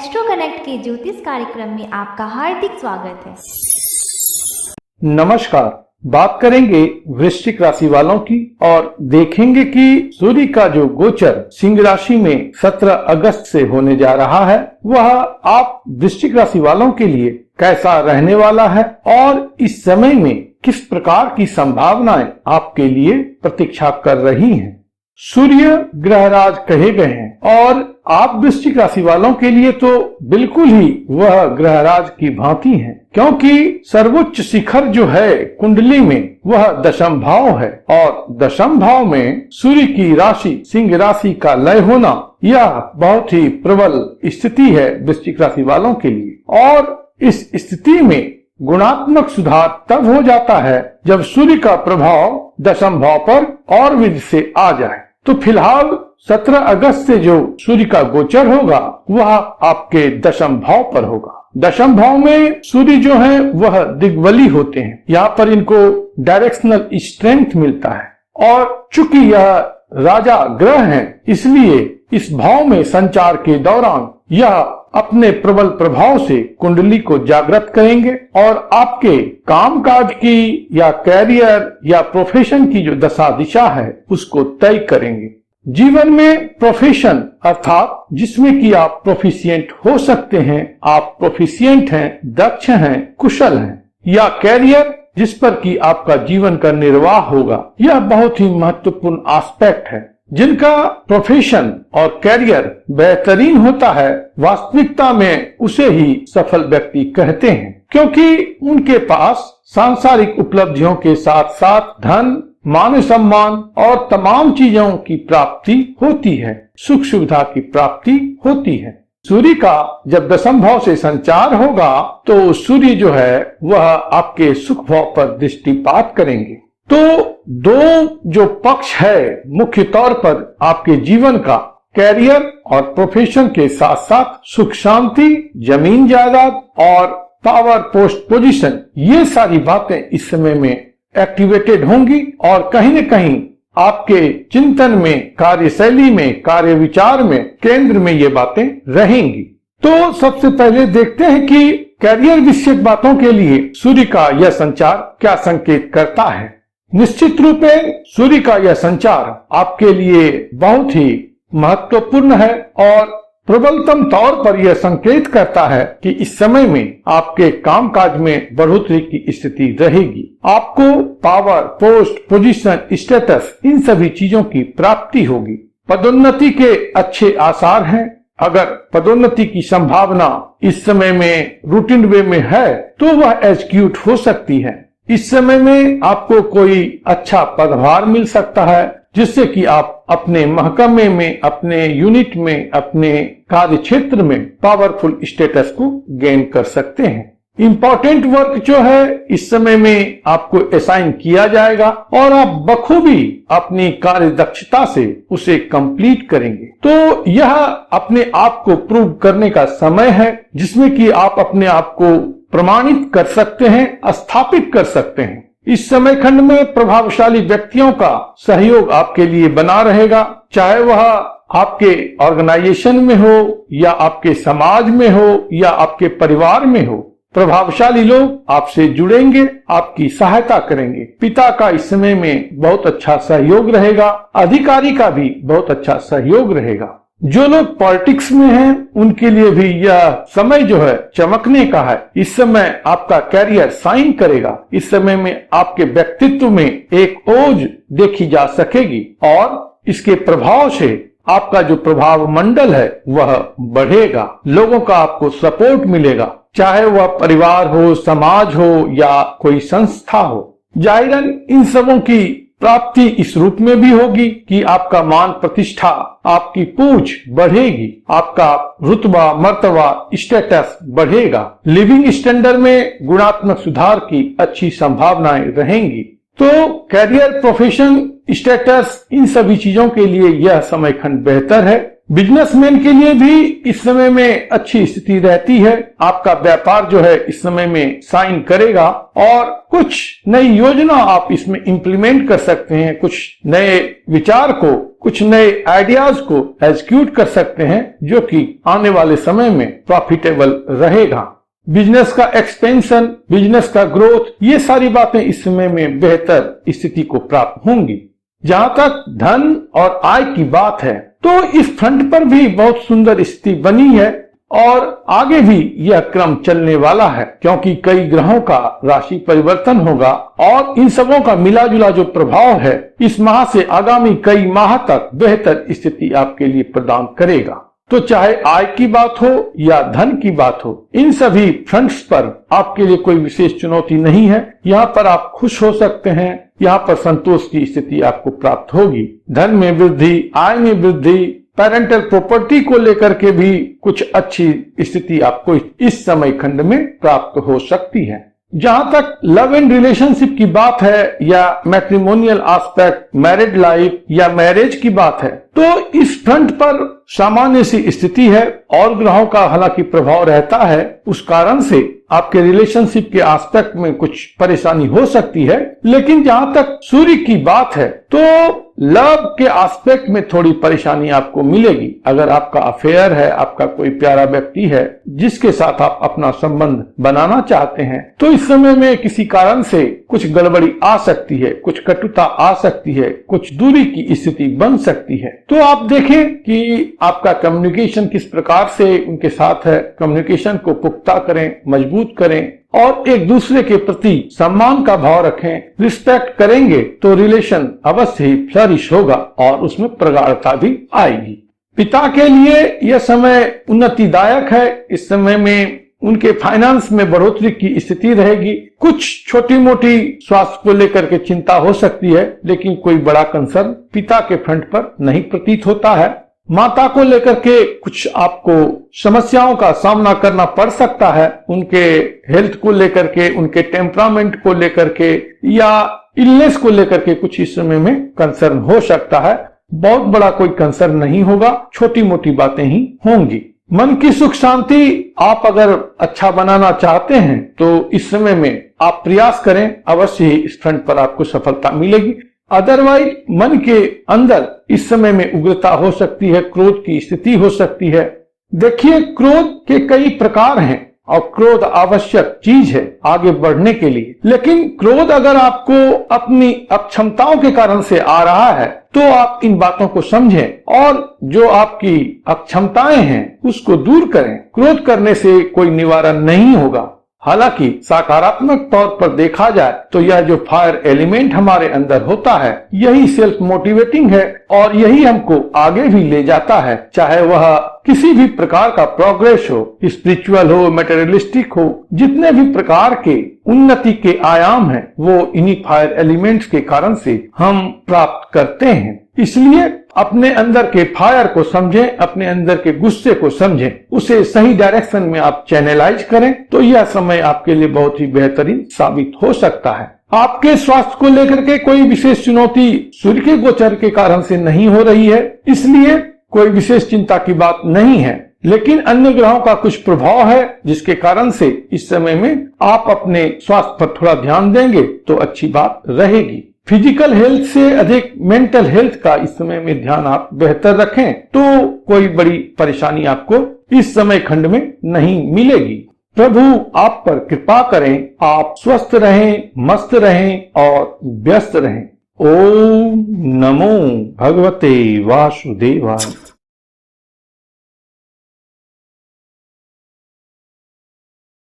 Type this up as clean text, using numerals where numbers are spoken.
Astro connect के ज्योतिष कार्यक्रम में आपका हार्दिक स्वागत है। नमस्कार। बात करेंगे वृश्चिक राशि वालों की और देखेंगे कि सूर्य का जो गोचर सिंह राशि में 17 अगस्त से होने जा रहा है वह आप वृश्चिक राशि वालों के लिए कैसा रहने वाला है और इस समय में किस प्रकार की संभावनाएं आपके लिए प्रतीक्षा कर रही हैं। सूर्य ग्रहराज कहे गए हैं और आप वृश्चिक राशि वालों के लिए तो बिल्कुल ही वह ग्रहराज की भांति हैं, क्योंकि सर्वोच्च शिखर जो है कुंडली में वह दशम भाव है और दशम भाव में सूर्य की राशि सिंह राशि का लय होना यह बहुत ही प्रबल स्थिति है वृश्चिक राशि वालों के लिए। और इस स्थिति में गुणात्मक सुधार तब हो जाता है जब सूर्य का प्रभाव दशम भाव पर और विधि से आ जाए। तो फिलहाल 17 अगस्त से जो सूर्य का गोचर होगा वह आपके दशम भाव पर होगा। दशम भाव में सूर्य जो है वह दिग्बली होते हैं, यहाँ पर इनको डायरेक्शनल स्ट्रेंथ मिलता है और चूंकि यह राजा ग्रह है इसलिए इस भाव में संचार के दौरान यह अपने प्रबल प्रभाव से कुंडली को जागृत करेंगे और आपके कामकाज की या कैरियर या प्रोफेशन की जो दशा दिशा है उसको तय करेंगे। जीवन में प्रोफेशन अर्थात जिसमें कि आप प्रोफिशिएंट हो सकते हैं, आप प्रोफिशिएंट हैं, दक्ष हैं, कुशल हैं, या कैरियर जिस पर कि आपका जीवन का निर्वाह होगा, यह बहुत ही महत्वपूर्ण एस्पेक्ट है। जिनका प्रोफेशन और कैरियर बेहतरीन होता है वास्तविकता में उसे ही सफल व्यक्ति कहते हैं, क्योंकि उनके पास सांसारिक उपलब्धियों के साथ साथ धन, मान सम्मान और तमाम चीजों की प्राप्ति होती है, सुख सुविधा की प्राप्ति होती है। सूर्य का जब दशम भाव से संचार होगा तो सूर्य जो है वह आपके सुख भाव पर दृष्टिपात करेंगे। तो दो जो पक्ष है मुख्य तौर पर आपके जीवन का, कैरियर और प्रोफेशन के साथ साथ सुख शांति, जमीन जायदाद और पावर पोस्ट पोजीशन, ये सारी बातें इस समय में एक्टिवेटेड होंगी और कहीं न कहीं आपके चिंतन में, कार्यशैली में, कार्य विचार में, केंद्र में ये बातें रहेंगी। तो सबसे पहले देखते हैं कि कैरियर विषयक बातों के लिए सूर्य का यह संचार क्या संकेत करता है। निश्चित रूप में सूर्य का यह संचार आपके लिए बहुत ही महत्वपूर्ण है और प्रबलतम तौर पर यह संकेत करता है कि इस समय में आपके कामकाज में बढ़ोतरी की स्थिति रहेगी। आपको पावर, पोस्ट, पोजीशन, स्टेटस, इन सभी चीजों की प्राप्ति होगी। पदोन्नति के अच्छे आसार हैं। अगर पदोन्नति की संभावना इस समय में रूटीन वे में है तो वह एग्जीक्यूट हो सकती है। इस समय में आपको कोई अच्छा पदभार मिल सकता है जिससे कि आप अपने महकमे में, अपने यूनिट में, अपने कार्य क्षेत्र में पावरफुल स्टेटस को गेन कर सकते हैं। इम्पोर्टेंट वर्क जो है इस समय में आपको असाइन किया जाएगा और आप बखूबी अपनी कार्य दक्षता से उसे कंप्लीट करेंगे। तो यह अपने आप को प्रूव करने का समय है जिसमें कि आप अपने आप को प्रमाणित कर सकते हैं, स्थापित कर सकते हैं। इस समय खंड में प्रभावशाली व्यक्तियों का सहयोग आपके लिए बना रहेगा, चाहे वह आपके ऑर्गेनाइजेशन में हो या आपके समाज में हो या आपके परिवार में हो। प्रभावशाली लोग आपसे जुड़ेंगे, आपकी सहायता करेंगे। पिता का इस समय में बहुत अच्छा सहयोग रहेगा, अधिकारी का भी बहुत अच्छा सहयोग रहेगा। जो लोग पॉलिटिक्स में हैं उनके लिए भी यह समय जो है चमकने का है। इस समय आपका कैरियर साइन करेगा। इस समय में आपके व्यक्तित्व में एक ओज देखी जा सकेगी और इसके प्रभाव से आपका जो प्रभाव मंडल है वह बढ़ेगा। लोगों का आपको सपोर्ट मिलेगा, चाहे वह परिवार हो, समाज हो या कोई संस्था हो। जाहिरन इन सबों की प्राप्ति इस रूप में भी होगी कि आपका मान प्रतिष्ठा, आपकी पूछ बढ़ेगी, आपका रुतबा, मर्तबा, स्टेटस बढ़ेगा। लिविंग स्टैंडर्ड में गुणात्मक सुधार की अच्छी संभावनाएं रहेंगी। तो कैरियर, प्रोफेशन, स्टेटस, इन सभी चीजों के लिए यह समय खंड बेहतर है। बिजनेसमैन के लिए भी इस समय में अच्छी स्थिति रहती है। आपका व्यापार जो है इस समय में साइन करेगा और कुछ नई योजना आप इसमें इंप्लीमेंट कर सकते हैं। कुछ नए विचार को कुछ नए आइडियाज को एग्जीक्यूट कर सकते हैं जो कि आने वाले समय में प्रॉफिटेबल रहेगा। बिजनेस का एक्सपेंशन, बिजनेस का ग्रोथ, ये सारी बातें इस समय में बेहतर स्थिति को प्राप्त होंगी। जहां तक धन और आय की बात है तो इस फ्रंट पर भी बहुत सुंदर स्थिति बनी है और आगे भी यह क्रम चलने वाला है, क्योंकि कई ग्रहों का राशि परिवर्तन होगा और इन सबों का मिला जुला जो प्रभाव है इस माह से आगामी कई माह तक बेहतर स्थिति आपके लिए प्रदान करेगा। तो चाहे आय की बात हो या धन की बात हो, इन सभी फ्रंट्स पर आपके लिए कोई विशेष चुनौती नहीं है। यहाँ पर आप खुश हो सकते हैं, यहाँ पर संतोष की स्थिति आपको प्राप्त होगी। धन में वृद्धि, आय में वृद्धि, पेरेंटल प्रॉपर्टी को लेकर के भी कुछ अच्छी स्थिति आपको इस समय खंड में प्राप्त हो सकती है। जहां तक लव एंड रिलेशनशिप की बात है या मैट्रिमोनियल एस्पेक्ट, मैरिड लाइफ या मैरिज की बात है, तो इस फ्रंट पर सामान्य सी स्थिति है और ग्रहों का हालांकि प्रभाव रहता है। उस कारण से आपके रिलेशनशिप के एस्पेक्ट में कुछ परेशानी हो सकती है, लेकिन जहां तक सूर्य की बात है तो लव के एस्पेक्ट में थोड़ी परेशानी आपको मिलेगी। अगर आपका अफेयर है, आपका कोई प्यारा व्यक्ति है जिसके साथ आप अपना संबंध बनाना चाहते हैं, तो इस समय में किसी कारण से कुछ गड़बड़ी आ सकती है, कुछ कटुता आ सकती है, कुछ दूरी की स्थिति बन सकती है। तो आप देखें कि आपका कम्युनिकेशन किस प्रकार से उनके साथ है। कम्युनिकेशन को पुख्ता करें, मजबूत करें और एक दूसरे के प्रति सम्मान का भाव रखें। रिस्पेक्ट करेंगे तो रिलेशन अवश्य ही फ्लरिश होगा और उसमें प्रगाढ़ता भी आएगी। पिता के लिए यह समय उन्नतिदायक है। इस समय में उनके फाइनेंस में बढ़ोतरी की स्थिति रहेगी। कुछ छोटी मोटी स्वास्थ्य को लेकर के चिंता हो सकती है, लेकिन कोई बड़ा कंसर्न पिता के फ्रंट पर नहीं प्रतीत होता है। माता को लेकर के कुछ आपको समस्याओं का सामना करना पड़ सकता है। उनके हेल्थ को लेकर के, उनके टेम्परामेंट को लेकर के या इलनेस को लेकर के कुछ इस समय में कंसर्न हो सकता है। बहुत बड़ा कोई कंसर्न नहीं होगा, छोटी मोटी बातें ही होंगी। मन की सुख शांति आप अगर अच्छा बनाना चाहते हैं तो इस समय में आप प्रयास करें, अवश्य ही इस फ्रंट पर आपको सफलता मिलेगी। अदरवाइज मन के अंदर इस समय में उग्रता हो सकती है, क्रोध की स्थिति हो सकती है। देखिए, क्रोध के कई प्रकार हैं और क्रोध आवश्यक चीज है आगे बढ़ने के लिए, लेकिन क्रोध अगर आपको अपनी अक्षमताओं के कारण से आ रहा है तो आप इन बातों को समझें और जो आपकी अक्षमताएं हैं उसको दूर करें। क्रोध करने से कोई निवारण नहीं होगा। हालांकि सकारात्मक तौर पर देखा जाए तो यह जो फायर एलिमेंट हमारे अंदर होता है यही सेल्फ मोटिवेटिंग है और यही हमको आगे भी ले जाता है, चाहे वह किसी भी प्रकार का प्रोग्रेस हो, स्पिरिचुअल हो, मटेरियलिस्टिक हो। जितने भी प्रकार के उन्नति के आयाम हैं वो इन्हीं फायर एलिमेंट्स के कारण से हम प्राप्त करते हैं। इसलिए अपने अंदर के फायर को समझें, अपने अंदर के गुस्से को समझें, उसे सही डायरेक्शन में आप चैनलाइज करें तो यह समय आपके लिए बहुत ही बेहतरीन साबित हो सकता है। आपके स्वास्थ्य को लेकर के कोई विशेष चुनौती सूर्य के गोचर के कारण से नहीं हो रही है, इसलिए कोई विशेष चिंता की बात नहीं है। लेकिन अन्य ग्रहों का कुछ प्रभाव है जिसके कारण से इस समय में आप अपने स्वास्थ्य पर थोड़ा ध्यान देंगे तो अच्छी बात रहेगी। फिजिकल हेल्थ से अधिक मेंटल हेल्थ का इस समय में ध्यान आप बेहतर रखें तो कोई बड़ी परेशानी आपको इस समय खंड में नहीं मिलेगी। प्रभु आप पर कृपा करें, आप स्वस्थ रहें, मस्त रहें और व्यस्त रहें। ओम नमो भगवते वासुदेवाय।